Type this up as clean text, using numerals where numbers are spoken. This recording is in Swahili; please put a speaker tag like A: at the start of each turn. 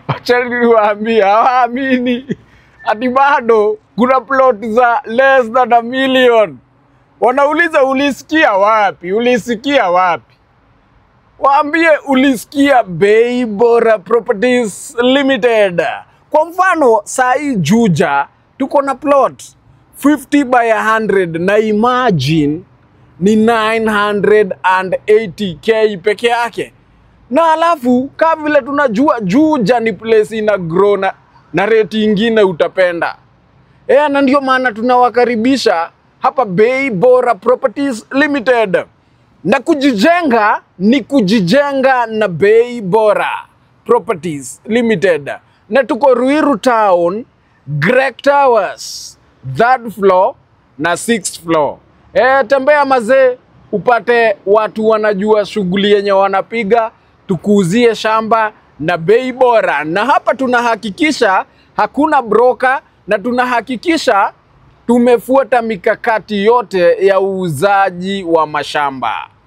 A: Achani niwaambie, hawaamini. Ati bado kuna plot za less than $1 million. Wanauliza ulisikia wapi? Ulisikia wapi? Waambie ulisikia Bei Bora Properties Limited. Kwa mfano, saa hii Juja tuko na plot 50 by 100 na imagine ni 980k peke yake. Na alafu kama vile tunajua Juja ni place ina grow na rate ingine utapenda. Na ndio maana tunawakaribisha hapa Bei Bora Properties Limited. Na kujijenga ni kujijenga na Bei Bora Properties Limited. Na tuko Ruiru Town, Greg Towers, 3rd floor na 6th floor. Tembea mazee upate watu wanajua shughuli yenye wanapiga, tukuuzie shamba na Bei Bora. Na hapa tunahakikisha hakuna broker na tunahakikisha tumefuata mikakati yote ya uuzaji wa mashamba.